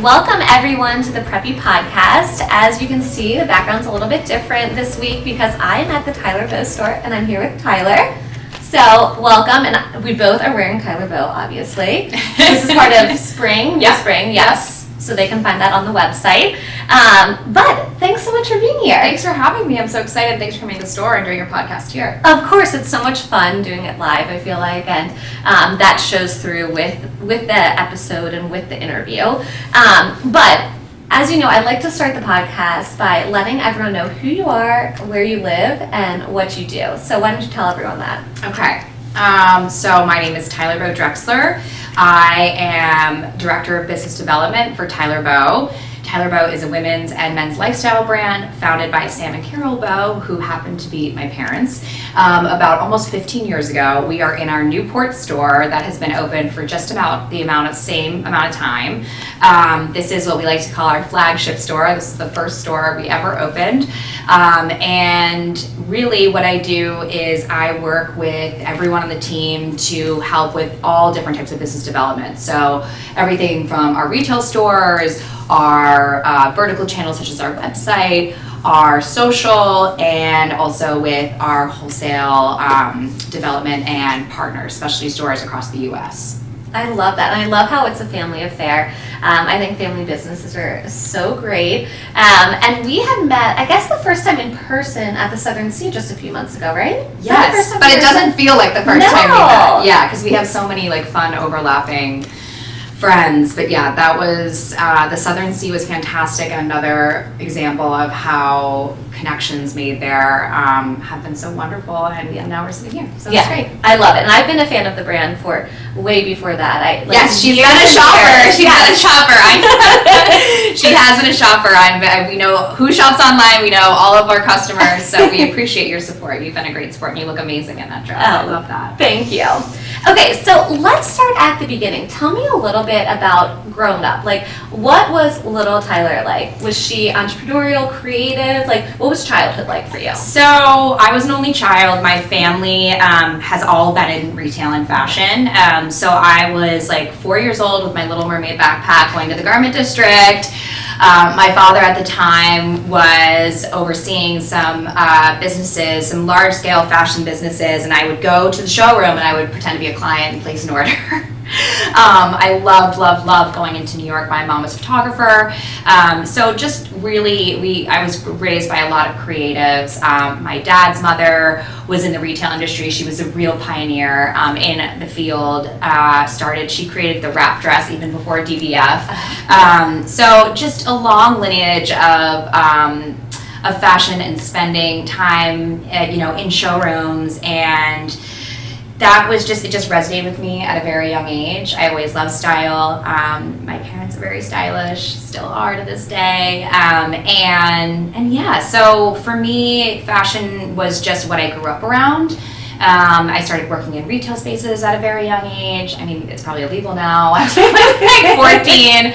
Welcome everyone to the Preppy Podcast. As you can see, the background's a little bit different this week because I'm at the Tyler Boe store and I'm here with Tyler. So welcome, and we both are wearing Tyler Boe, obviously. This is part of spring, spring, yes. So they can find that on the website. But thanks so much for being here. Thanks for having me. I'm so excited. Thanks for coming to the store and doing your podcast here. Of course, it's so much fun doing it live, I feel like, and that shows through with the episode and with the interview. But as you know, I like to start the podcast by letting everyone know who you are, where you live, and what you do. So why don't you tell everyone that? Okay. So my name is Tyler Boe Drexler. I am Director of Business Development for Tyler Boe. Tyler Boe is a women's and men's lifestyle brand founded by Sam and Carol Boe, who happen to be my parents. About almost 15 years ago, we are in our Newport store that has been open for just about the same amount of time. This is what we like to call our flagship store. This is the first store we ever opened. And really what I do is I work with everyone on the team to help with all different types of business development. So everything from our retail stores, our vertical channels such as our website, our social, and also with our wholesale development and partners, specialty stores across the U.S. I love that, and I love how it's a family affair. I think family businesses are so great. And we had met, I guess, the first time in person at the Southern Sea just a few months ago, right? Yes, but it doesn't feel like the first time we met. Yeah, because we have so many fun overlapping friends. But yeah, that was the Southern Sea was fantastic, and another example of how connections made there have been so wonderful, and now we're sitting here, so it's great. I love it, and I've been a fan of the brand for way before that. Yes, she's been a shopper. She's been a shopper. She has been a shopper. We know who shops online. We know all of our customers, so we appreciate your support. You've been a great sport, and you look amazing in that dress. I love that. Thank you. Okay, so let's start at the beginning. Tell me a little bit about growing up. What was little Tyler like? Was she entrepreneurial, creative? What was childhood like for you? So I was an only child. My family has all been in retail and fashion. So I was 4 years old with my Little Mermaid backpack going to the garment district. My father at the time was overseeing some businesses, some large-scale fashion businesses, and I would go to the showroom and I would pretend to be a client and place an order. I loved going into New York. My mom was a photographer. So just really, I was raised by a lot of creatives. My dad's mother was in the retail industry. She was a real pioneer in the field. She created the wrap dress even before DVF. So just a long lineage of fashion and spending time, in showrooms, and that was it just resonated with me at a very young age. I always loved style. My parents are very stylish, still are to this day. And yeah, so for me, fashion was just what I grew up around. I started working in retail spaces at a very young age. I mean, it's probably illegal now. I was 14.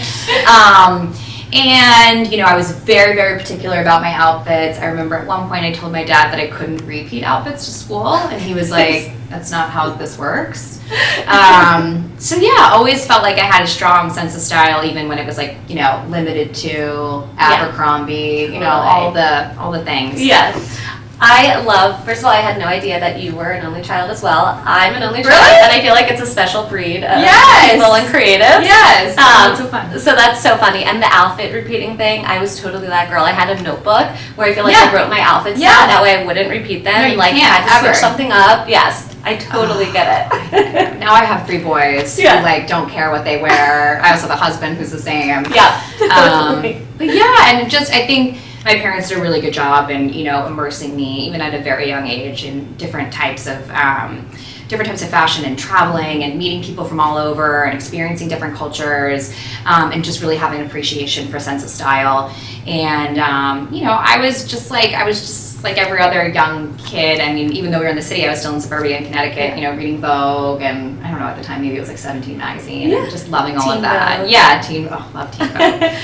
And, I was very, very particular about my outfits. I remember at one point I told my dad that I couldn't repeat outfits to school, and he was like, that's not how this works. So yeah, always felt like I had a strong sense of style, even when it was limited to Abercrombie, all the things. Yes. First of all, I had no idea that you were an only child as well. I'm an only child, really? And I feel like it's a special breed of yes. people and creatives. Yes, that's so fun. So that's so funny. And the outfit repeating thing, I was totally that girl. I had a notebook where I feel like I wrote my outfits down, that way I wouldn't repeat them. No, you and can't, had to switch something up. Yes, I totally get it. Now I have 3 boys who don't care what they wear. I also have a husband who's the same. Yeah. But yeah, and I think my parents did a really good job in, immersing me, even at a very young age, in different types of fashion and traveling and meeting people from all over and experiencing different cultures, and just really having an appreciation for a sense of style. And, I was just like every other young kid. I mean, even though we were in the city, I was still in suburbia in Connecticut, reading Vogue, and I don't know, at the time maybe it was 17 magazine, and just loving all of that. Vogue. Yeah, love Teen Vogue.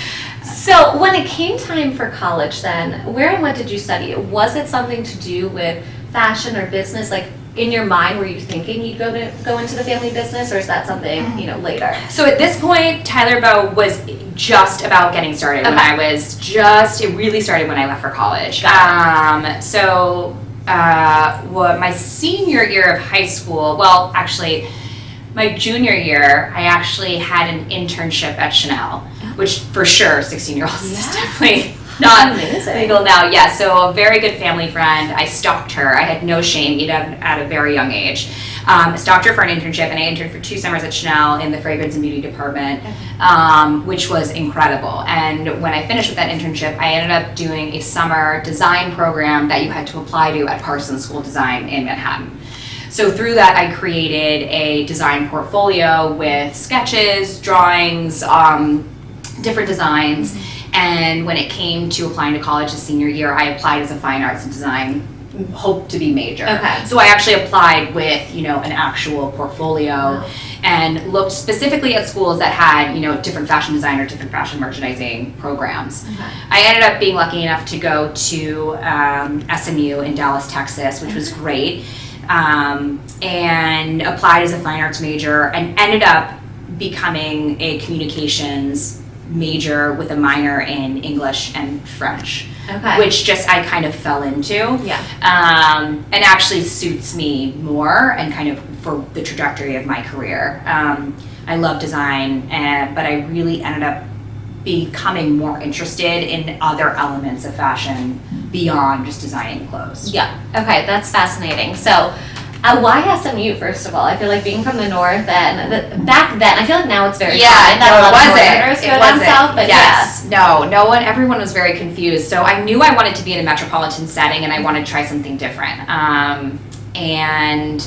So when it came time for college then, where and what did you study? Was it something to do with fashion or business? in your mind, were you thinking you'd go into the family business, or is that something, later? So at this point, Tyler Boe was just about getting started. Okay. It really started when I left for college. My senior year of high school, well, actually, my junior year, I actually had an internship at Chanel, which for sure, 16-year-olds is definitely not legal now. Yeah, so a very good family friend. I stalked her. I had no shame, even at a very young age. Stalked her for an internship, and I interned for 2 summers at Chanel in the fragrance and beauty department, which was incredible. And when I finished with that internship, I ended up doing a summer design program that you had to apply to at Parsons School of Design in Manhattan. So through that, I created a design portfolio with sketches, drawings, different designs. And when it came to applying to college the senior year, I applied as a fine arts and design, hoped to be major. Okay. So I actually applied with, an actual portfolio and looked specifically at schools that had, different fashion design or different fashion merchandising programs. Okay. I ended up being lucky enough to go to SMU in Dallas, Texas, which was great. And applied as a fine arts major and ended up becoming a communications major with a minor in English and French, which just I kind of fell into. Yeah. And actually suits me more and kind of for the trajectory of my career. I love design, but I really ended up becoming more interested in other elements of fashion beyond just designing clothes. Yeah. Okay, that's fascinating. So, why SMU, first of all? I feel like being from the north, and back then, I feel like now it's very common that a lot of northerners go down south, but yes. Everyone was very confused. So I knew I wanted to be in a metropolitan setting, and I wanted to try something different. And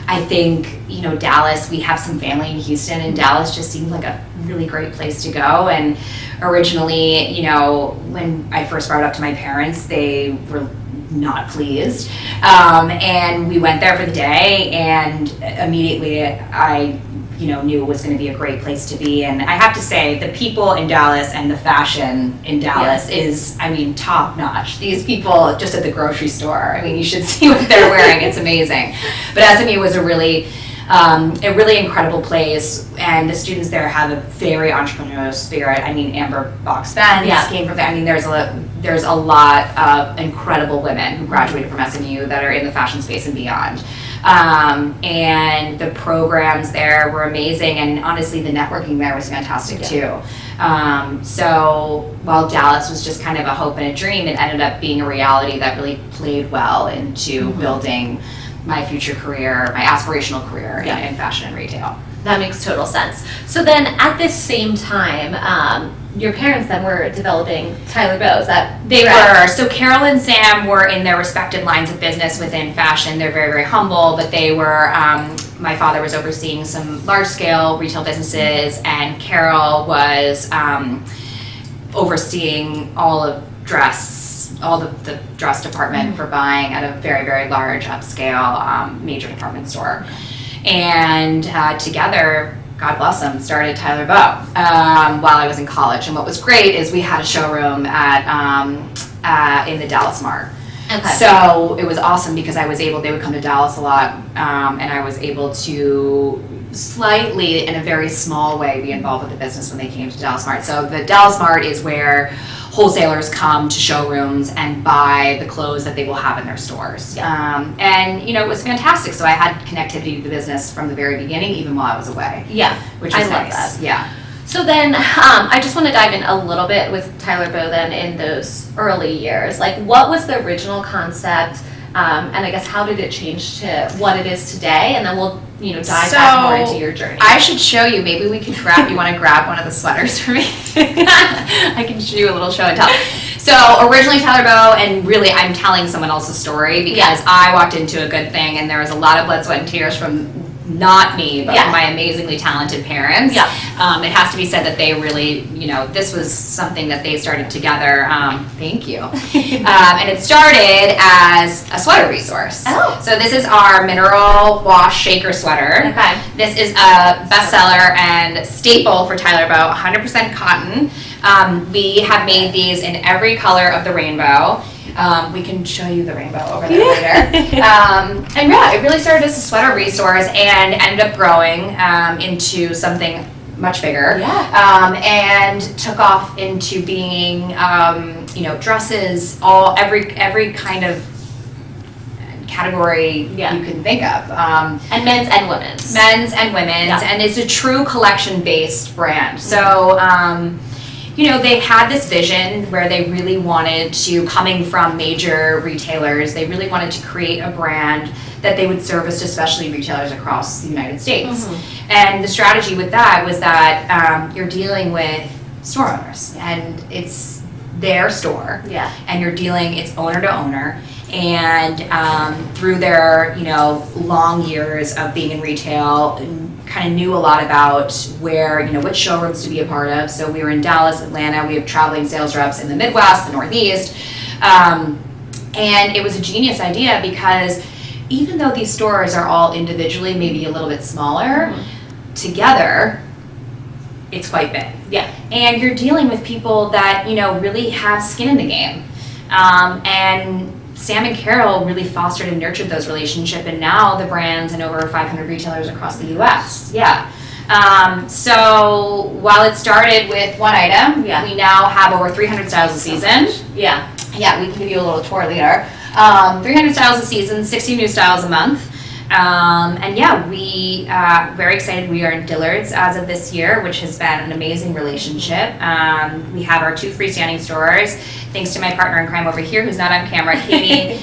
I think, Dallas, we have some family in Houston, and Dallas just seemed like a really great place to go. And originally, when I first brought it up to my parents, they were not pleased. And we went there for the day, and immediately I, knew it was going to be a great place to be. And I have to say, the people in Dallas and the fashion in Dallas is, top notch. These people just at the grocery store, you should see what they're wearing. It's amazing. But SMU was a really incredible place, and the students there have a very entrepreneurial spirit. Amber Box-Benz came from there. There's a lot of incredible women who graduated from SMU that are in the fashion space and beyond. And the programs there were amazing, and honestly, the networking there was fantastic too. So while Dallas was just kind of a hope and a dream, it ended up being a reality that really played well into building my future career, my aspirational career in fashion and retail. That makes total sense. So then at this same time, your parents then were developing Tyler Boe. They were. So Carol and Sam were in their respective lines of business within fashion. They're very, very humble, but they were, my father was overseeing some large-scale retail businesses, and Carol was overseeing all the dress department for buying at a very, very large upscale major department store. And together, God bless them, started Tyler Boe while I was in college. And what was great is we had a showroom in the Dallas Mart. Okay. So it was awesome because they would come to Dallas a lot, and I was able to slightly, in a very small way, be involved with the business when they came to Dallas Mart. So the Dallas Mart is where wholesalers come to showrooms and buy the clothes that they will have in their stores. And it was fantastic. So I had connectivity to the business from the very beginning, even while I was away. Yeah, which was I love nice. that. Yeah. So then, I just want to dive in a little bit with Tyler Boe then in those early years. Like, what was the original concept, and I guess how did it change to what it is today? And then we'll dive back more into your journey. I should show you. Maybe we could you want to grab one of the sweaters for me? I can show you a little show and tell. So originally Tyler Boe, and really I'm telling someone else's story because I walked into a good thing, and there was a lot of blood, sweat, and tears from not me, but my amazingly talented parents. Yeah. It has to be said that they really, this was something that they started together. Thank you. And it started as a sweater resource. Oh. So this is our mineral wash shaker sweater. Okay. This is a bestseller and staple for Tyler Boe, 100% cotton. We have made these in every color of the rainbow. We can show you the rainbow over there later. And yeah, it really started as a sweater resource and ended up growing into something much bigger. Yeah. And took off into being, dresses, every kind of category you can think of. And men's and women's. Men's and women's, and it's a true collection-based brand. So, they had this vision where they really wanted to, coming from major retailers, they really wanted to create a brand that they would service to specialty retailers across the United States. And the strategy with that was that you're dealing with store owners, and it's their store, and you're dealing, it's owner to owner. And through their, long years of being in retail, kind of knew a lot about where, which showrooms to be a part of. So we were in Dallas, Atlanta. We have traveling sales reps in the Midwest, the Northeast. And it was a genius idea because even though these stores are all individually maybe a little bit smaller, together, it's quite big. Yeah. And you're dealing with people that, really have skin in the game. And Sam and Carol really fostered and nurtured those relationships, and now the brand's in over 500 retailers across the U.S. So while it started with one item, we now have over 300 styles a season. Yeah, we can give you a little tour later. 300 styles a season, 60 new styles a month. We very excited. We are in Dillard's as of this year, which has been an amazing relationship. We have our 2 freestanding stores. Thanks to my partner in crime over here, who's not on camera, Katie.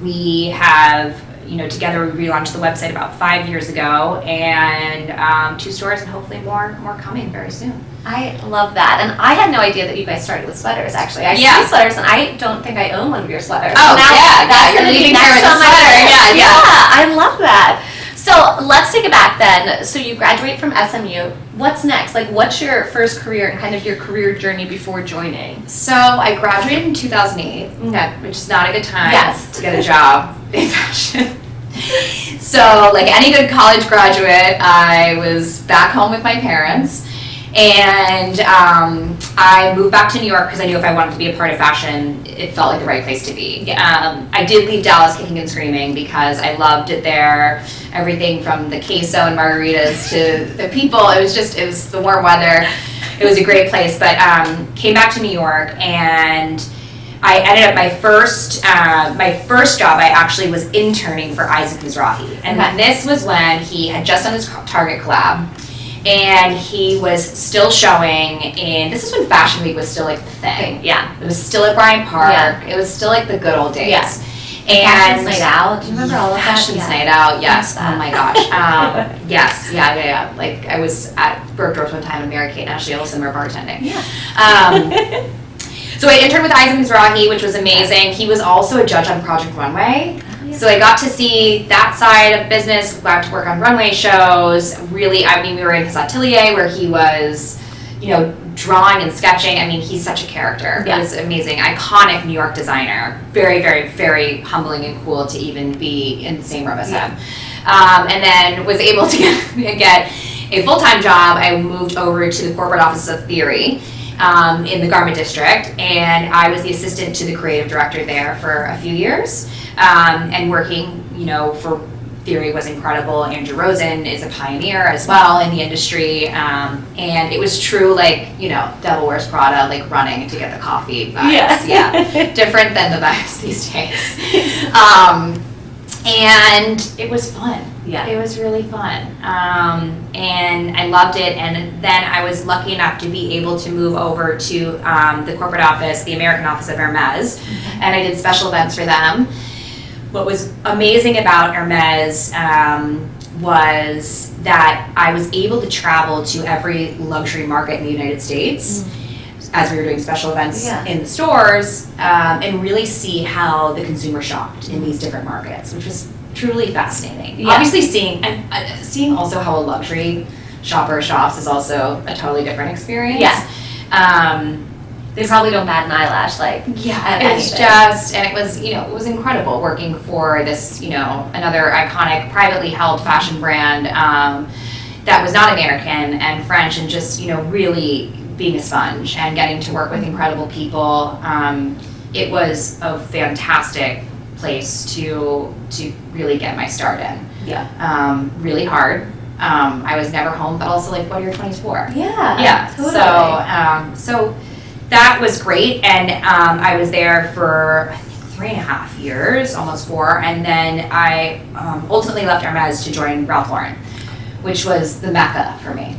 We have, together we relaunched the website about 5 years ago, and 2 stores, and hopefully more coming very soon. I love that, and I had no idea that you guys started with sweaters. Actually, I see sweaters, and I don't think I own one of your sweaters. Oh, that's you're leaving here with a sweater. sweater. Yeah, I love that. So let's take it back then. So you graduate from SMU. What's next? Like, what's your first career and kind of your career journey before joining? So I graduated in 2008, which is not a good time to get a job in fashion. So like any good college graduate, I was back home with my parents. And I moved back to New York because I knew if I wanted to be a part of fashion, it felt like the right place to be. I did leave Dallas kicking and screaming because I loved it there. Everything from the queso and margaritas to the people. It was the warm weather. It was a great place. But came back to New York, and I ended up my first job. I actually was interning for Isaac Mizrahi, and this was when he had just done his Target collab. And he was still showing this is when Fashion Week was still like the thing. Yeah. It was still at Bryant Park. Yeah. It was still like the good old days. Yeah. And Fashion's Night Out. Do you remember all of that? Fashion's Night Out, yes. Oh my gosh. Yes. Yeah. Like I was at Bergdorf's one time and Mary Kate and Ashley Olsen were bartending. Yeah. So I interned with Isaac Mizrahi, which was amazing. He was also a judge on Project Runway. So I got to see that side of business, got to work on runway shows. Really, we were in his atelier where he was, drawing and sketching. He's such a character. Yeah. He was amazing, iconic New York designer. Very, very, very humbling and cool to even be in the same room as him. And then was able to get a full-time job. I moved over to the corporate office of Theory in the Garment District, and I was the assistant to the creative director there for a few years. And working, for Theory was incredible. Andrew Rosen is a pioneer as well in the industry. And it was true, Devil Wears Prada, running to get the coffee vibes. Yeah. Different than the vibes these days. And it was fun. Yeah. It was really fun. And I loved it. And then I was lucky enough to be able to move over to the corporate office, the American office of Hermes. Mm-hmm. And I did special events for them. What was amazing about Hermes was that I was able to travel to every luxury market in the United States as we were doing special events in the stores and really see how the consumer shopped in these different markets, which was truly fascinating. Yeah. Obviously seeing also how a luxury shopper shops is also a totally different experience. Yeah. They probably don't bat an eyelash, it was incredible working for this, another iconic privately held fashion brand that was not American and French, and just, really being a sponge and getting to work with incredible people. it was a fantastic place to really get my start in. Yeah. Really hard. I was never home, but also like, what are your 20s for? Yeah. Totally. So that was great, and I was there for I think 3.5 years, almost 4, and then I ultimately left Hermes to join Ralph Lauren, which was the mecca for me.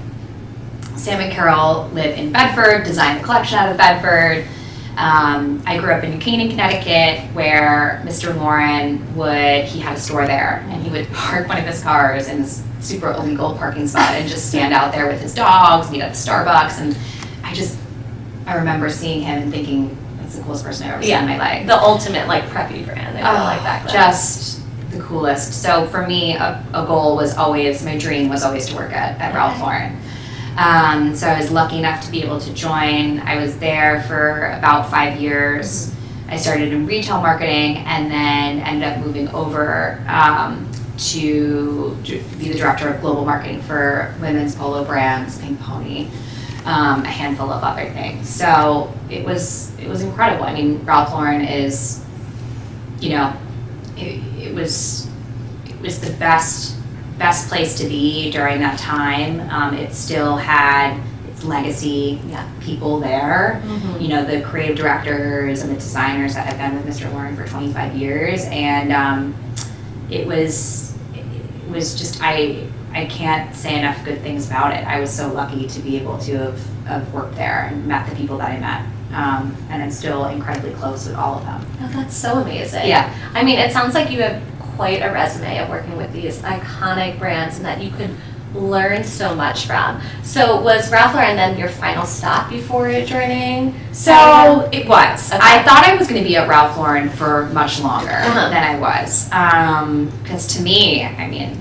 Sam and Carol live in Bedford, designed the collection out of Bedford. I grew up in New Canaan, Connecticut, where Mr. Lauren he had a store there, and he would park one of his cars in this super illegal parking spot and just stand out there with his dogs, meet at Starbucks, and I remember seeing him and thinking, that's the coolest person I've ever seen in my life. The ultimate like preppy brand, I feel like back then. Just the coolest. So for me, a goal was always, my dream was always to work at Ralph Lauren. So I was lucky enough to be able to join. I was there for about 5 years. I started in retail marketing and then ended up moving over to be the director of global marketing for women's polo brands, Pink Pony, a handful of other things. So it was incredible. I mean, Ralph Lauren is, it was the best place to be during that time. It still had its legacy people there. Mm-hmm. The creative directors and the designers that have been with Mr. Lauren for 25 years, and it was just I can't say enough good things about it. I was so lucky to be able to have worked there and met the people that I met, and I'm still incredibly close with all of them. Oh, that's so amazing. Yeah. I mean, it sounds like you have quite a resume of working with these iconic brands and that you could learn so much from. So was Ralph Lauren then your final stop before joining? So it was. Okay. I thought I was going to be at Ralph Lauren for much longer than I was. Because to me, I mean,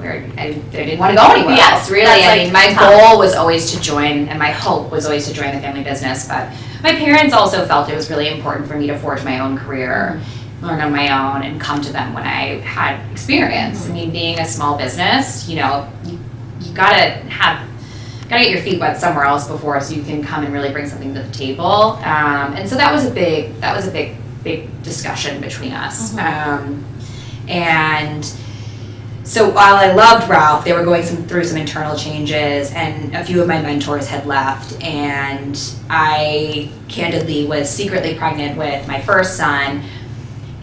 I didn't want to go anywhere else, really. I mean, my goal was always to join, and my hope was always to join the family business. But my parents also felt it was really important for me to forge my own career, learn on my own, and come to them when I had experience. I mean, being a small business, you gotta get your feet wet somewhere else before, so you can come and really bring something to the table. And so that was a big discussion between us. And so while I loved Ralph, they were going through some internal changes, and a few of my mentors had left, and I candidly was secretly pregnant with my first son,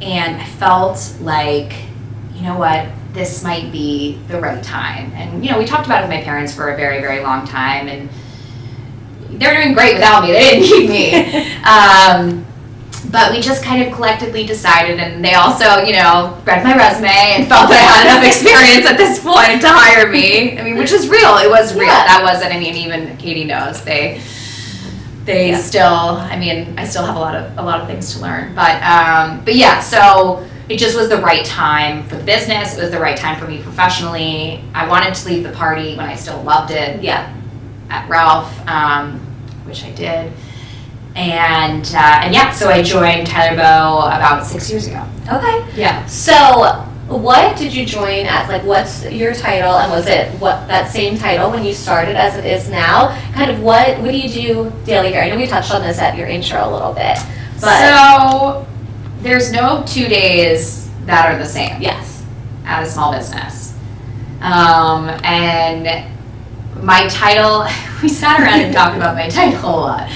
and I felt like, you know what, this might be the right time. And we talked about it with my parents for a very, very long time, and they were doing great without me. They didn't need me. But we just kind of collectively decided, and they also, read my resume and felt that I had enough experience at this point to hire me. I mean, which is real. It was real. Yeah. That wasn't, even Katie knows. They still, I still have a lot of things to learn. But yeah, so it just was the right time for the business. It was the right time for me professionally. I wanted to leave the party when I still loved it. Yeah. At Ralph, which I did. And yeah, so I joined Tyler Boe about 6 years ago. Okay. Yeah. So what did you join as? Like, what's your title, and was it that same title when you started as it is now? Kind of what do you do daily here? I know we touched on this at your intro a little bit. But so there's no 2 days that are the same. Yes. At a small business. And my title, we sat around and talked about my title a lot.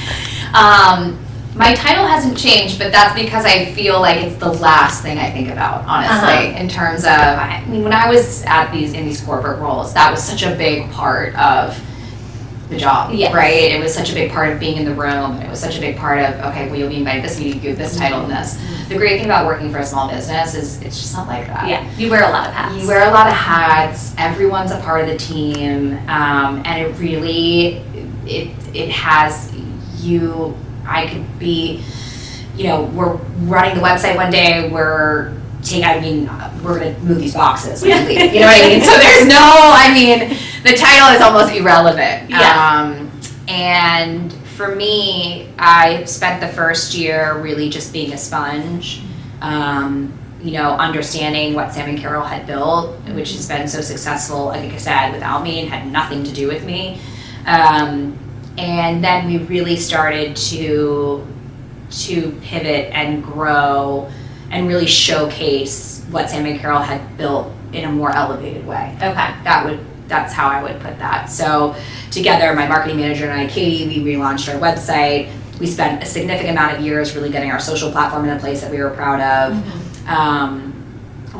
My title hasn't changed, but that's because I feel like it's the last thing I think about, honestly, in terms of, when I was in these corporate roles, that was such a big part of the job, right? It was such a big part of being in the room. It was such a big part of, okay, well, you'll be invited to this meeting, you give this title and this. The great thing about working for a small business is it's just not like that. Yeah, you wear a lot of hats. You wear a lot of hats. Everyone's a part of the team, and it really, it has you. I could be, we're running the website one day, we're going to move these boxes when we leave, you know what I mean? So there's the title is almost irrelevant. Yeah. And for me, I spent the first year really just being a sponge, understanding what Sam and Carol had built, which has been so successful, like I said, without me and had nothing to do with me. And then we really started to to pivot and grow and really showcase what Sam and Carol had built in a more elevated way. Okay. That's how I would put that. So together, my marketing manager and I, Katie, we relaunched our website. We spent a significant amount of years really getting our social platform in a place that we were proud of.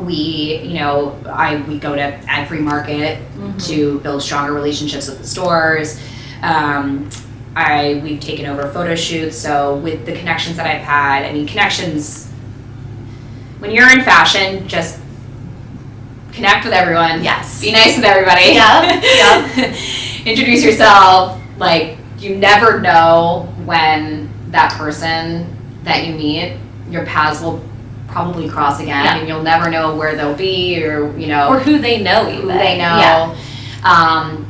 We go to every market to build stronger relationships with the stores. We've taken over photo shoots. So with the connections that I've had, I mean, connections, when you're in fashion, just connect with everyone. Yes. Be nice with everybody. Yep. Introduce yourself. Like, you never know when that person that you meet, your paths will probably cross again, and you'll never know where they'll be, or or who they know even. Who they know.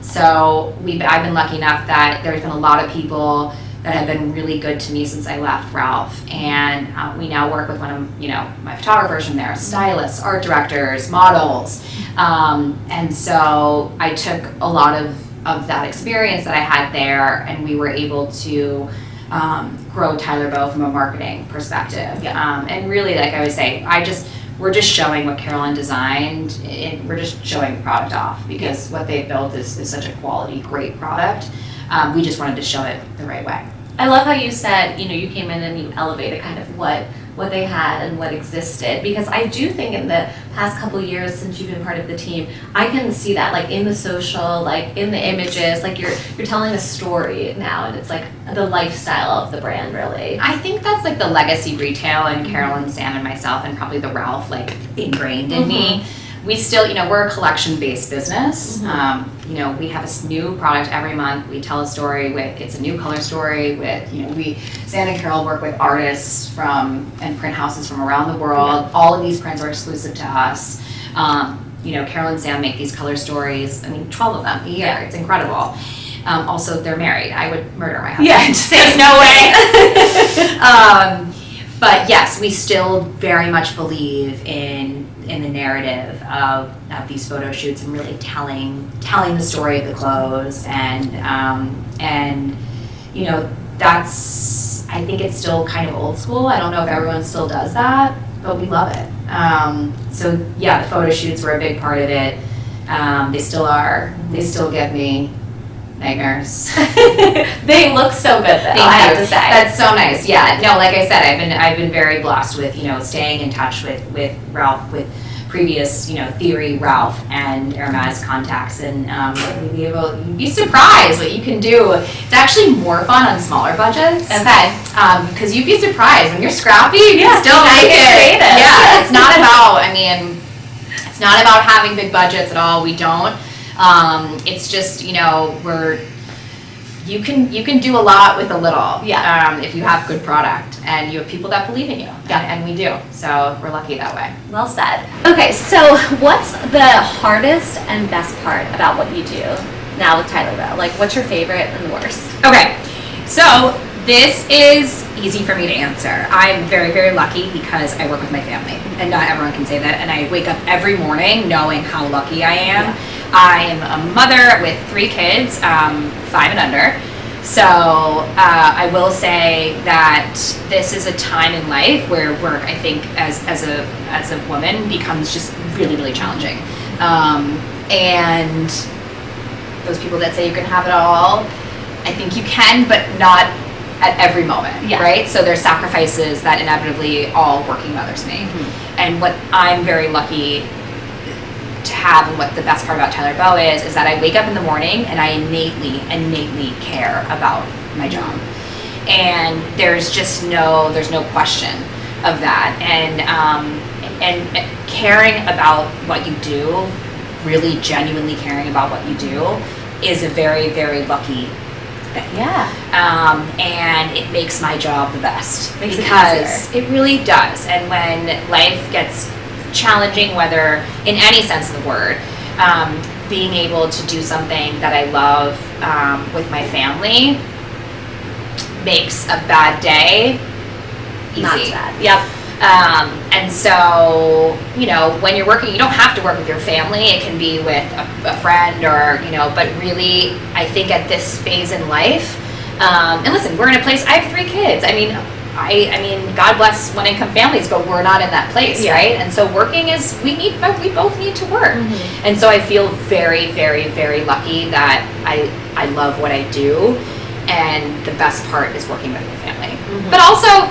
So I've been lucky enough that there's been a lot of people that have been really good to me since I left Ralph, and we now work with one of my photographers from there, stylists, art directors, models, and so I took a lot of that experience that I had there, and we were able to grow Tyler Boe from a marketing perspective. And really, like I would say, we're just showing what Carolyn designed, and we're just showing the product off, because what they built is such a quality, great product. We just wanted to show it the right way. I love how you said, you came in and you elevated kind of what they had and what existed, because I do think in the past couple of years since you've been part of the team, I can see that, like, in the social, like in the images, like you're telling a story now, and it's like the lifestyle of the brand, really. I think that's like the legacy retail, and Carolyn, Sam, and myself, and probably the Ralph, like, ingrained in me. We still, we're a collection-based business. We have a new product every month. We tell a story it's a new color story with, Sam and Carol work with artists and print houses from around the world. All of these prints are exclusive to us. Carol and Sam make these color stories, 12 of them a year. It's incredible. Also, they're married. I would murder my husband. There's no way. But yes, we still very much believe in the narrative of these photo shoots, and really telling the story of the clothes, and that's, I think it's still kind of old school. I don't know if everyone still does that, but we love it. So yeah, the photo shoots were a big part of it. They still are. They still give me nightmares. They look so good, though, I have to say. That's so nice. Yeah. No, like I said, I've been very blessed with staying in touch with Ralph, with previous Theory, Ralph, and Hermes contacts, and you'd be surprised what you can do. It's actually more fun on smaller budgets. Okay. Because you'd be surprised when you're scrappy. You can still make it. Yeah. It's not about. It's not about having big budgets at all. We don't. It's just you can do a lot with a little. If you have good product and you have people that believe in you. And we do. So we're lucky that way. Well said. Okay, so what's the hardest and best part about what you do now with Tyler Boe? Like, what's your favorite and the worst? Okay, so this is easy for me to answer. I'm very, very lucky because I work with my family, and not everyone can say that. And I wake up every morning knowing how lucky I am. I am a mother with 3 kids, 5 and under. So I will say that this is a time in life where work, I think, as a woman, becomes just really, really challenging. And those people that say you can have it all, I think you can, but not at every moment, right? So there's sacrifices that inevitably all working mothers make. And what I'm very lucky to have, and what the best part about Tyler Boe is that I wake up in the morning and I innately care about my job. And there's no question of that. And caring about what you do, really genuinely caring about what you do, is a very, very lucky thing. And it makes my job the best, because it really does. And when life gets challenging, whether in any sense of the word, being able to do something that I love with my family makes a bad day easy. Not bad. And so, when you're working, you don't have to work with your family. It can be with a friend, or, but really, I think at this phase in life, and listen, we're in a place, I have 3 kids. I mean, God bless one-income families, but we're not in that place, right? And so working is, we both need to work. And so I feel very, very, very lucky that I love what I do, and the best part is working with my family. But also,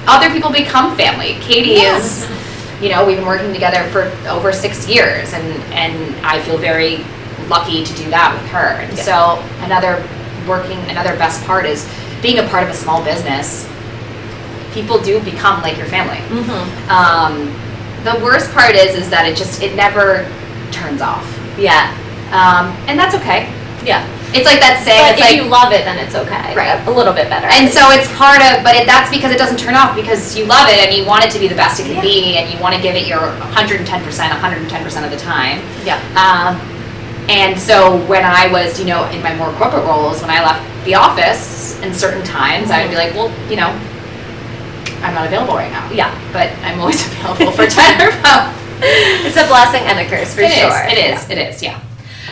other people become family. Katie is, you know, we've been working together for over 6 years, and I feel very lucky to do that with her. And so another best part is being a part of a small business. People do become like your family. The worst part is that it never turns off. And that's okay. It's like that saying. But if you love it, then it's okay. Right. A little bit better. And so it's part of, but that's because it doesn't turn off, because you love it and you want it to be the best it can be, and you want to give it your 110% of the time. And so when I was, you know, in my more corporate roles, when I left the office in certain times, I would be like, well, you know, I'm not available right now. But I'm always available for Tyler Boe. It's a blessing and a curse, for sure. It is.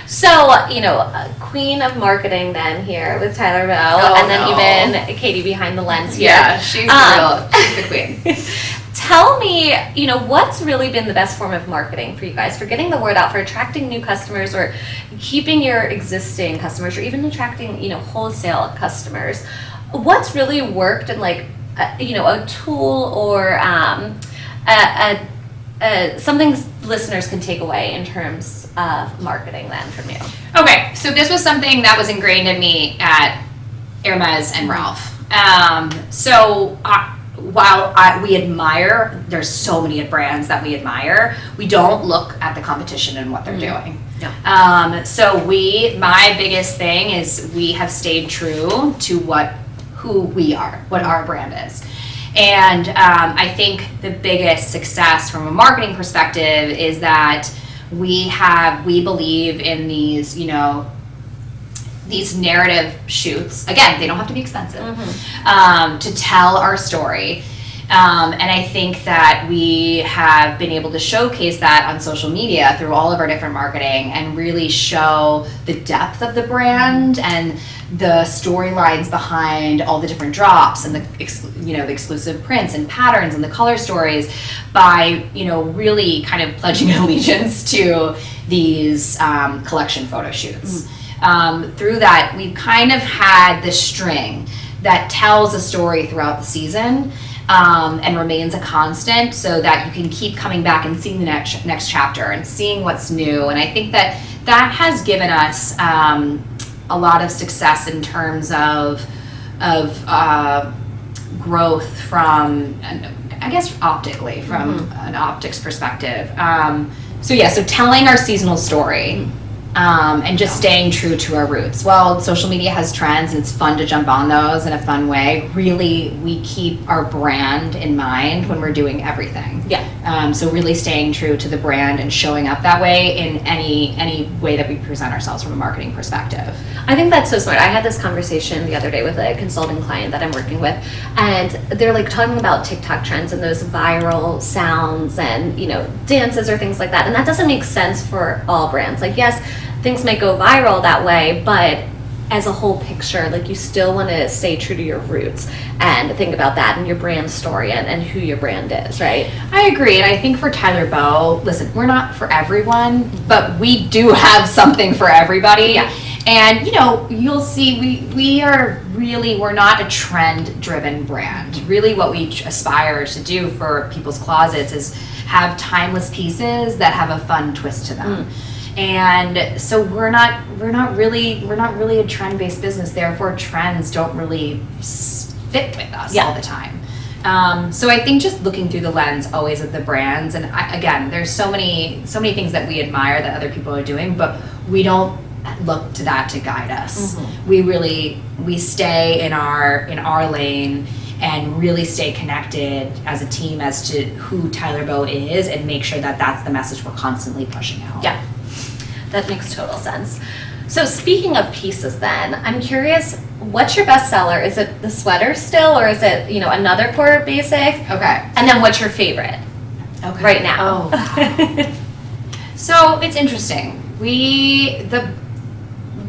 So, you know, queen of marketing then here with Tyler Boe, and then even Katie behind the lens here. She's the queen. Tell me, you know, what's really been the best form of marketing for you guys, for getting the word out, for attracting new customers, or keeping your existing customers, or even attracting, you know, wholesale customers? What's really worked, and like, you know, a tool or something listeners can take away in terms of marketing then from you? Okay, so this was something that was ingrained in me at Hermes and Ralph. While we admire, there's so many brands that we admire, we don't look at the competition and what they're doing. So my biggest thing is we have stayed true to who we are, what our brand is. And I think the biggest success from a marketing perspective is that we believe in these, you know, these narrative shoots. Again, they don't have to be expensive, to tell our story. And I think that we have been able to showcase that on social media through all of our different marketing, and really show the depth of the brand and the storylines behind all the different drops, and the exclusive prints and patterns and the color stories, by, you know, really kind of pledging allegiance to these collection photo shoots. Through that, we've kind of had this string that tells a story throughout the season, and remains a constant, so that you can keep coming back and seeing the next chapter and seeing what's new. And I think that has given us a lot of success in terms of growth from, I guess, optically, from an optics perspective. So telling our seasonal story, and just staying true to our roots. While social media has trends and it's fun to jump on those in a fun way, really we keep our brand in mind when we're doing everything. So really staying true to the brand and showing up that way in any way that we present ourselves from a marketing perspective. I think that's so smart. I had this conversation the other day with a consulting client that I'm working with, and they're like talking about TikTok trends and those viral sounds and, you know, dances or things like that. And that doesn't make sense for all brands. Like, yes, things may go viral that way, but as a whole picture, like, you still want to stay true to your roots and think about that and your brand story and who your brand is, right? I agree. And I think for Tyler Boe, listen, we're not for everyone, but we do have something for everybody. And, you know, you'll see we're not a trend-driven brand. Really what we aspire to do for people's closets is have timeless pieces that have a fun twist to them. And so we're not really a trend-based business. Therefore, trends don't really fit with us all the time. So I think just looking through the lens always of the brands, and again, there's so many things that we admire that other people are doing, but we don't look to that to guide us. We stay in our lane and really stay connected as a team as to who Tyler Boe is, and make sure that that's the message we're constantly pushing out. That makes total sense. So speaking of pieces then, I'm curious, what's your best seller? Is it the sweater still, or is it, you know, another core basic? Okay. And then what's your favorite right now? So it's interesting.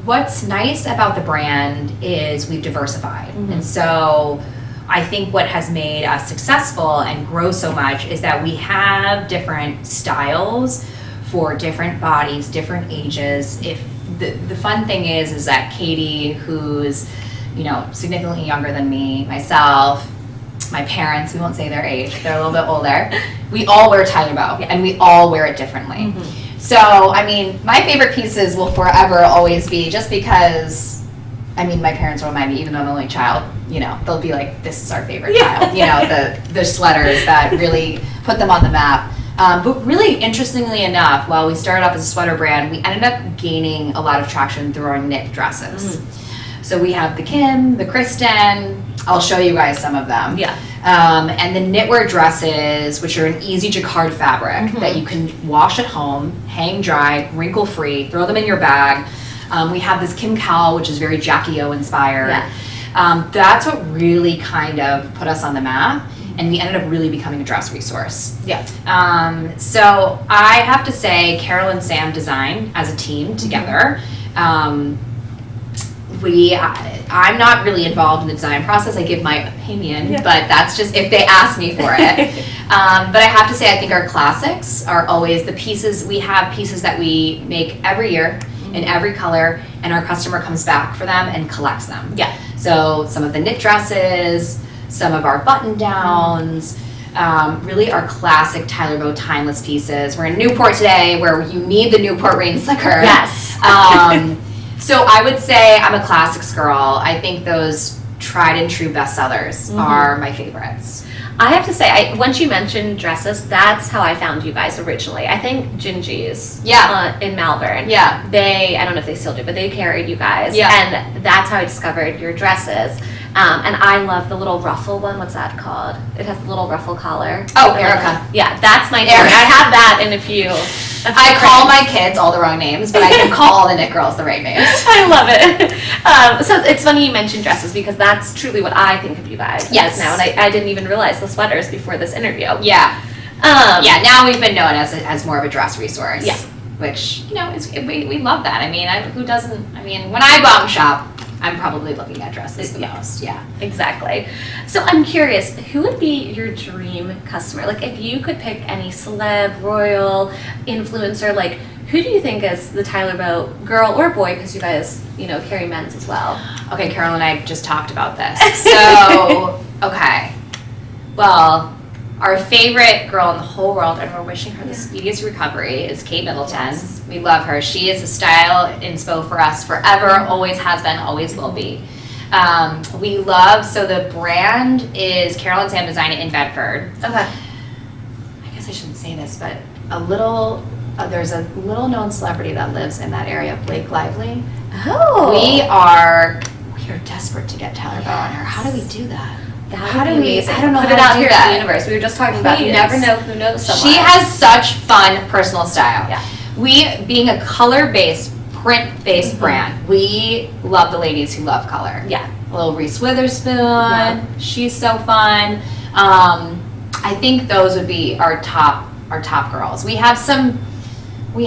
What's nice about the brand is we've diversified. And so I think what has made us successful and grow so much is that we have different styles for different bodies, different ages. If the fun thing is that Katie, who's, you know, significantly younger than me, myself, my parents, we won't say their age, they're a little bit older, we all wear Tyler Boe, and we all wear it differently. So, I mean, my favorite pieces will forever always be, just because, I mean, my parents will remind me, even though I'm the only child, you know, they'll be like, this is our favorite child, you know, the sweaters that really put them on the map. But really, interestingly enough, while we started off as a sweater brand, we ended up gaining a lot of traction through our knit dresses. So we have the Kim, the Kristen, I'll show you guys some of them. And the knitwear dresses, which are an easy jacquard fabric that you can wash at home, hang dry, wrinkle free, throw them in your bag. We have this Kim cowl, which is very Jackie O inspired. That's what really kind of put us on the map, and we ended up really becoming a dress resource. So I have to say, Carol and Sam designed as a team together. I'm not really involved in the design process. I give my opinion, but that's just if they ask me for it. But I have to say, I think our classics are always the pieces. We have pieces that we make every year in every color, and our customer comes back for them and collects them. So some of the knit dresses, some of our button downs, really our classic Tyler Boe timeless pieces. We're in Newport today, where you need the Newport rain slicker. So I would say I'm a classics girl. I think those tried and true bestsellers are my favorites. I have to say, once you mentioned dresses, that's how I found you guys originally. I think Gingy's in Malvern. They, I don't know if they still do, but they carried you guys. And that's how I discovered your dresses. And I love the little ruffle one. What's that called? It has the little ruffle collar. Oh, Erica. That's my favorite. I have that in a few. I call my kids all the wrong names, but I can call all the knit girls the right names. I love it. So it's funny you mentioned dresses, because that's truly what I think of you guys now. And I didn't even realize the sweaters before this interview. Now we've been known as more of a dress resource. Which, you know, we love that. I mean, who doesn't? I mean, when I bomb shop, I'm probably looking at dresses the most. Exactly. So I'm curious, who would be your dream customer? Like, if you could pick any celeb, royal, influencer, like, who do you think is the Tyler Boe girl or boy? Because you guys, you know, carry men's as well. Okay, Carol and I just talked about this. So, okay. Well, our favorite girl in the whole world, and we're wishing her the speediest recovery, is Kate Middleton. We love her. She is a style inspo for us forever, always has been, always will be. We love, so the brand is Carol and Sam Design It in Bedford. I guess I shouldn't say this, but there's a little known celebrity that lives in that area, Blake Lively. We are desperate to get Tyler Boe on her. How do we do that? How do we? I don't know. Put it out here in the universe. We were just talking about. You never know who knows someone. She has such fun personal style. We, being a color-based, print-based brand, we love the ladies who love color. A little Reese Witherspoon. She's so fun. I think those would be our top girls. We have some. We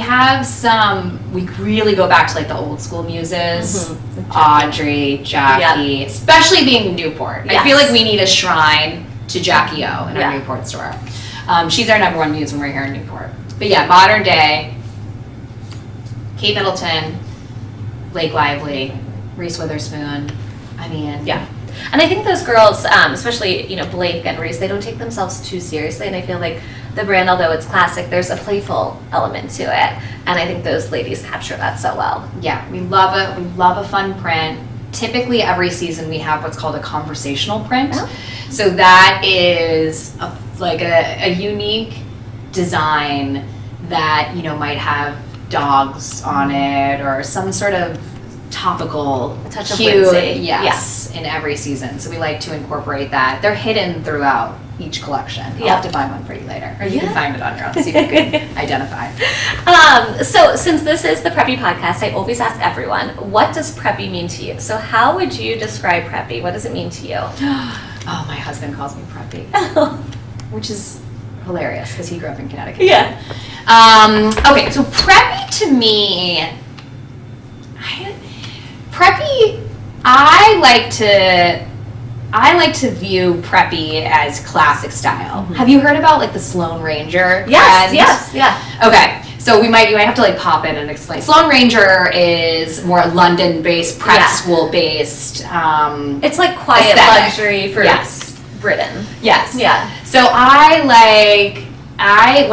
really go back to like the old school muses, Audrey, Jackie, especially being Newport. I feel like we need a shrine to Jackie O in our Newport store. She's our number one muse when we're here in Newport. But modern day, Kate Middleton, Blake Lively, Reese Witherspoon. I mean, And I think those girls, especially, you know, Blake and Reese, they don't take themselves too seriously, and I feel like the brand, although it's classic, there's a playful element to it, and I think those ladies capture that so well. We love a fun print. Typically every season we have what's called a conversational print. So that is a unique design that, you know, might have dogs on it or some sort of topical touch of cue, whimsy. in every season. So we like to incorporate that. They're hidden throughout each collection. I'll have to find one for you later, or you can find it on your own, see if you can identify. So since this is the Preppy Podcast, I always ask everyone, what does Preppy mean to you? So how would you describe Preppy? What does it mean to you? Oh, my husband calls me Preppy, which is hilarious because he grew up in Connecticut. Okay, so Preppy to me, I like to I like to view Preppy as classic style. Have you heard about like the Sloan Ranger? Yes, yeah. Okay. So you might have to like pop in and explain. Sloan Ranger is more London-based, prep school-based. It's like quiet aesthetic. luxury for Britain. Yes. Yeah. So when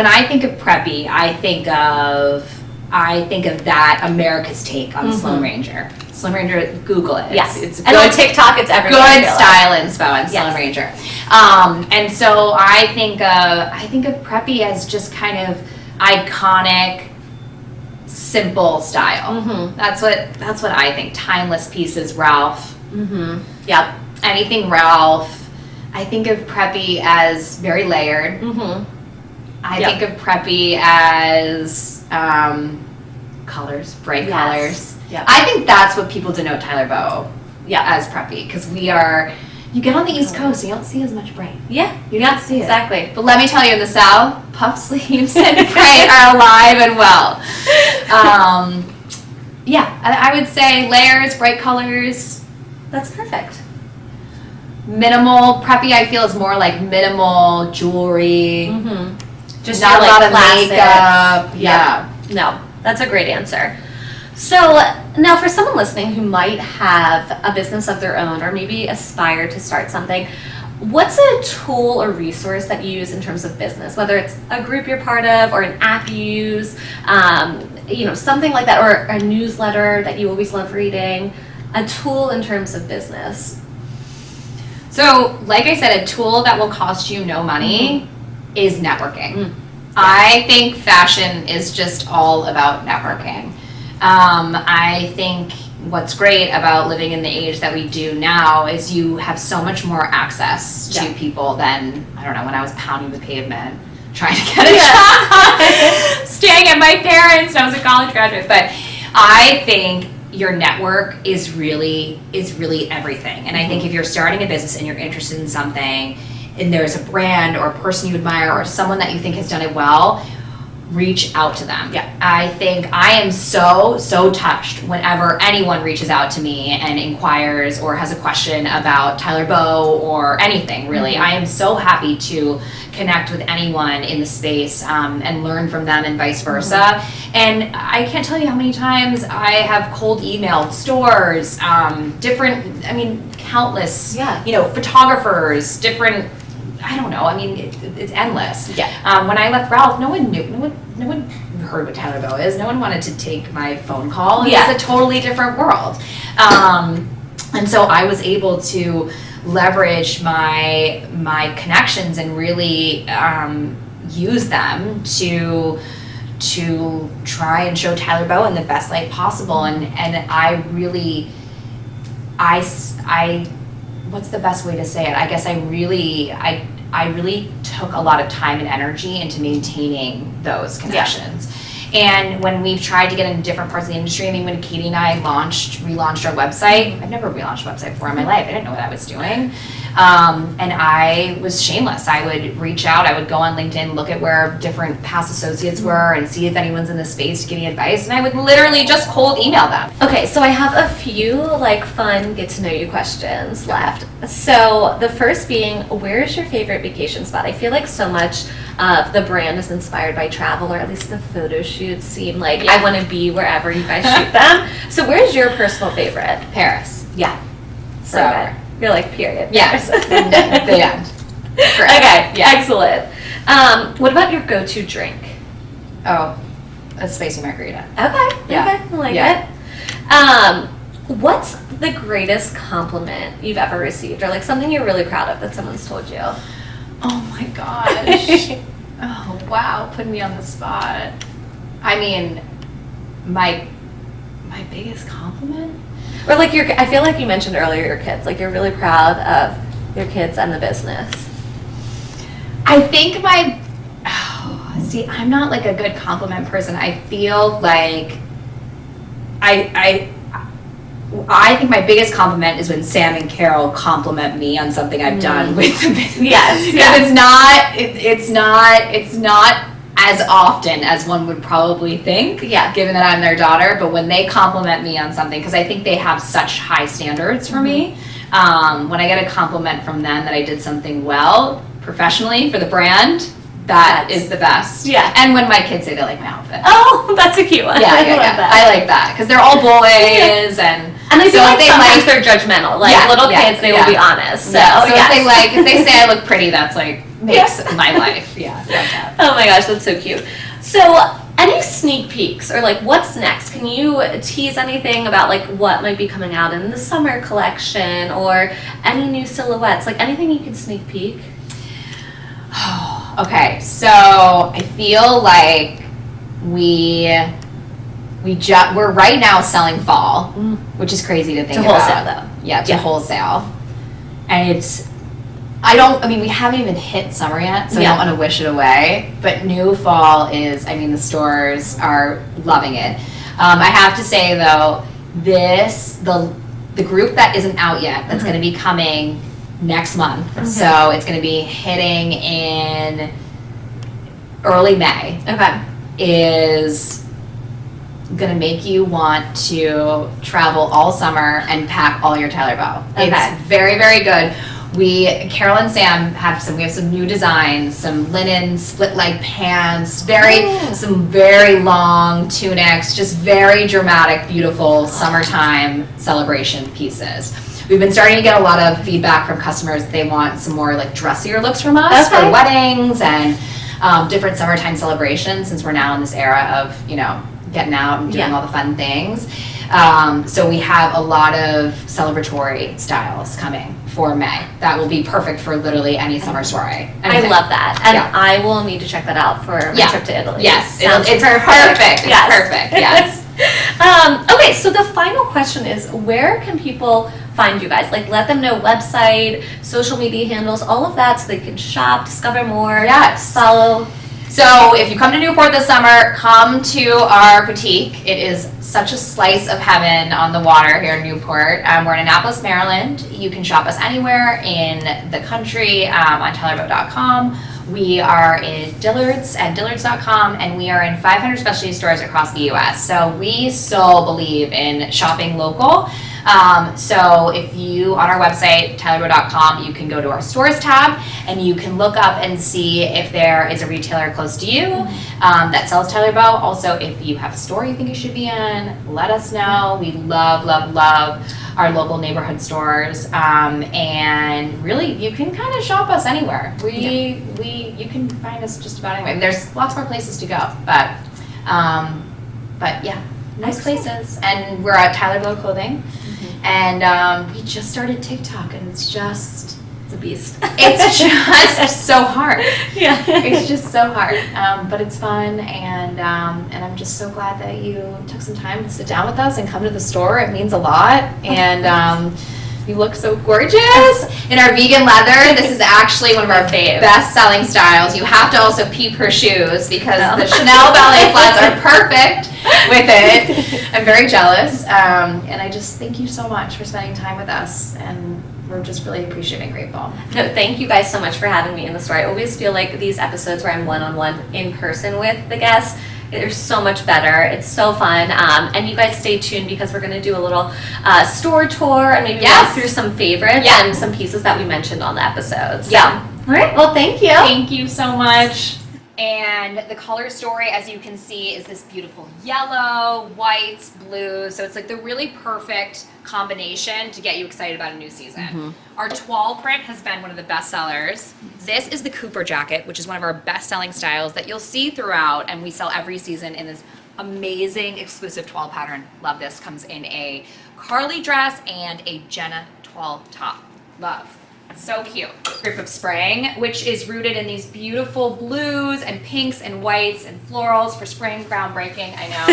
I think of Preppy, I think of that America's take on Sloan Ranger. Sloan Ranger, Google it. Yes. It's and on TikTok, it's everywhere. Good style inspo on Sloan Ranger. And so I think of Preppy as just kind of iconic, simple style. That's what I think. Timeless pieces, Ralph. Yep. Anything Ralph. I think of Preppy as very layered. I think of Preppy as colors, bright colors. Yep. I think that's what people denote Tyler Boe as Preppy, because you get on the East Coast, you don't see as much bright. Yeah, you don't see exactly. it. But let me tell you, in the South, puff sleeves and bright are alive and well. I would say layers, bright colors. That's perfect. Minimal. Preppy, I feel, is more like minimal jewelry. Just not a lot of classics. makeup. Yeah. No, that's a great answer. So now for someone listening who might have a business of their own or maybe aspire to start something, what's a tool or resource that you use in terms of business, whether it's a group you're part of or an app you use, something like that, or a newsletter that you always love reading, a tool in terms of business? So, like I said, a tool that will cost you no money is networking. I think fashion is just all about networking. I think what's great about living in the age that we do now is you have so much more access to people than, I don't know, when I was pounding the pavement trying to get a job, staying at my parents' when I was a college graduate. But I think your network is really everything. And I think if you're starting a business and you're interested in something, and there's a brand or a person you admire or someone that you think has done it well, reach out to them. I think I am so touched whenever anyone reaches out to me and inquires or has a question about Tyler Boe or anything, really. I am so happy to connect with anyone in the space and learn from them and vice versa. And I can't tell you how many times I have cold emailed stores, countless, photographers, different, I don't know. I mean, it's endless. When I left Ralph, no one heard what Tyler Boe is. No one wanted to take my phone call. It's a totally different world. And so I was able to leverage my connections and really use them to try and show Tyler Boe in the best light possible. And I really, what's the best way to say it? I guess I really took a lot of time and energy into maintaining those connections. And when we've tried to get into different parts of the industry, I mean, when Katie and I relaunched our website, I've never relaunched a website before in my life. I didn't know what I was doing. And I was shameless. I would reach out, I would go on LinkedIn, look at where different past associates were and see if anyone's in the space to give me advice. And I would literally just cold email them. Okay, so I have a few fun get to know you questions left. So the first being, where is your favorite vacation spot? I feel like so much of the brand is inspired by travel, or at least the photo shoots seem like I want to be wherever you guys shoot them. So where's your personal favorite? Paris. Yeah. So good. You're like, period. Yes. The end. Okay, excellent. What about your go-to drink? Oh, a spicy margarita. Okay, I like it. What's the greatest compliment you've ever received, or something you're really proud of that someone's told you? Oh my gosh. Oh, wow, putting me on the spot. I mean, my biggest compliment? Or I feel like you mentioned earlier your kids, you're really proud of your kids and the business. I think I'm not a good compliment person. I feel like I think my biggest compliment is when Sam and Carol compliment me on something I've done with the business. Yes. It's not as often as one would probably think, given that I'm their daughter, but when they compliment me on something, because I think they have such high standards for me, When I get a compliment from them that I did something well professionally for the brand, that is the best. Yeah. And when my kids say they like my outfit. Oh, that's a cute one. Yeah. I I like that because they're all boys and I feel so like sometimes they're judgmental. Like little kids, they will be honest. So, if they say I look pretty, that's like makes my life. Yeah. Oh my gosh, that's so cute. So, any sneak peeks or like what's next? Can you tease anything about like what might be coming out in the summer collection or any new silhouettes? Like anything you can sneak peek? Okay, so I feel like we're right now selling fall, which is crazy to think about. To wholesale though. Yeah, to wholesale. And we haven't even hit summer yet, so I don't want to wish it away. But new fall is, the stores are loving it. I have to say though, the group that isn't out yet, that's going to be coming next month. So it's going to be hitting in early May. Okay. Is going to make you want to travel all summer and pack all your Tyler Boe. Okay. It's very, very good. Carol and Sam we have some new designs, some linen split leg pants, some very long tunics, just very dramatic, beautiful summertime celebration pieces. We've been starting to get a lot of feedback from customers. They want some more like dressier looks from us for weddings and different summertime celebrations, since we're now in this era of, getting out and doing all the fun things. So we have a lot of celebratory styles coming for May. That will be perfect for literally any summer soiree. I love that. And I will need to check that out for my trip to Italy. Yes, it's perfect. It's perfect, yes. Okay, so the final question is, where can people find you guys? Like, let them know website, social media handles, all of that, so they can shop, discover more, follow. So if you come to Newport this summer, come to our boutique. It is such a slice of heaven on the water here in Newport. We're in Annapolis, Maryland. You can shop us anywhere in the country on tylerboe.com. We are in Dillard's at dillards.com, and we are in 500 specialty stores across the U.S. So we so believe in shopping local. So if you, on our website, tylerboe.com, you can go to our stores tab and you can look up and see if there is a retailer close to you that sells Tyler Boe. Also, if you have a store you think you should be in, let us know. We love, love, love our local neighborhood stores. And really, you can kind of shop us anywhere. You can find us just about anywhere. There's lots more places to go, but yeah. Nice places. And we're at Tyler Boe Clothing. And we just started TikTok, and it's a beast. It's just so hard. Yeah. It's just so hard. But it's fun, and I'm just so glad that you took some time to sit down with us and come to the store. It means a lot. And you look so gorgeous in our vegan leather. This is actually one of our best-selling styles. You have to also peep her shoes because the Chanel ballet flats are perfect with it. I'm very jealous. And I just thank you so much for spending time with us. And we're just really appreciative and grateful. No, thank you guys so much for having me in the store. I always feel like these episodes where I'm one-on-one in person with the guests, they're so much better. It's so fun. And you guys stay tuned because we're going to do a little store tour and maybe walk through some favorites and some pieces that we mentioned on the episode. So, all right. Well, thank you. Thank you so much. And the color story, as you can see, is this beautiful yellow, whites, blue. So it's like the really perfect combination to get you excited about a new season. Our toile print has been one of the best sellers. This is the Cooper jacket, which is one of our best-selling styles that you'll see throughout, and we sell every season in this amazing exclusive toile pattern. Love this. Comes in a Carly dress and a Jenna toile top. Love. So cute. Grip of Spring, which is rooted in these beautiful blues and pinks and whites and florals for spring, groundbreaking, I know.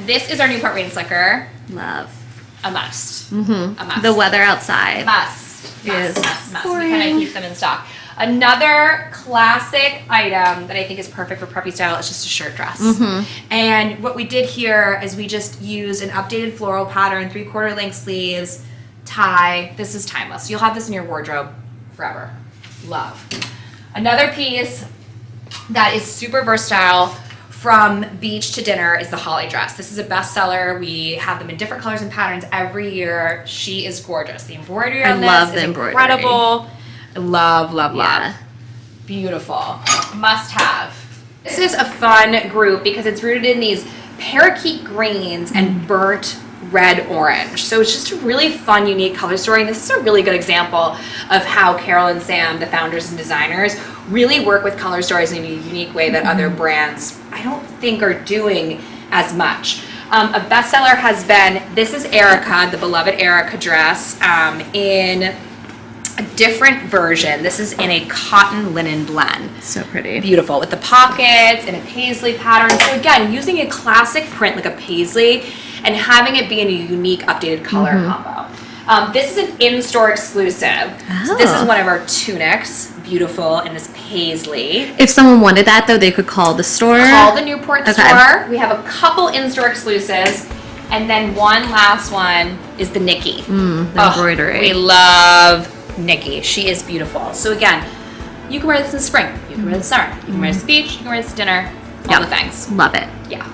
This is our Newport Rain Slicker. Love. A must. A must. The weather outside. Must. We boring. kind of keep them in stock. Another classic item that I think is perfect for preppy style is just a shirt dress. And what we did here is we just used an updated floral pattern, 3/4 length sleeves, tie. This is timeless. You'll have this in your wardrobe forever. Love. Another piece that is super versatile from beach to dinner is the holly dress. This is a bestseller. We have them in different colors and patterns every year. She is gorgeous. The embroidery on this is incredible. I love. Beautiful. Must have. This is a fun group because it's rooted in these parakeet greens and burnt red orange. So it's just a really fun, unique color story. And this is a really good example of how Carol and Sam, the founders and designers, really work with color stories in a unique way that other brands, I don't think, are doing as much. A bestseller has been, this is Erica, the beloved Erica dress, in a different version. This is in a cotton linen blend. So pretty. Beautiful, with the pockets and a paisley pattern. So again, using a classic print like a paisley and having it be in a unique updated color combo. This is an in-store exclusive. Oh. So this is one of our tunics. Beautiful in this paisley. If someone wanted that, though, they could call the store. Call the Newport store. We have a couple in-store exclusives. And then one last one is the Nikki. The embroidery. We love Nikki. She is beautiful. So again, you can wear this in the spring. You can wear this in the summer. You can wear this at the beach. You can wear this at dinner. All the things. Love it. Yeah.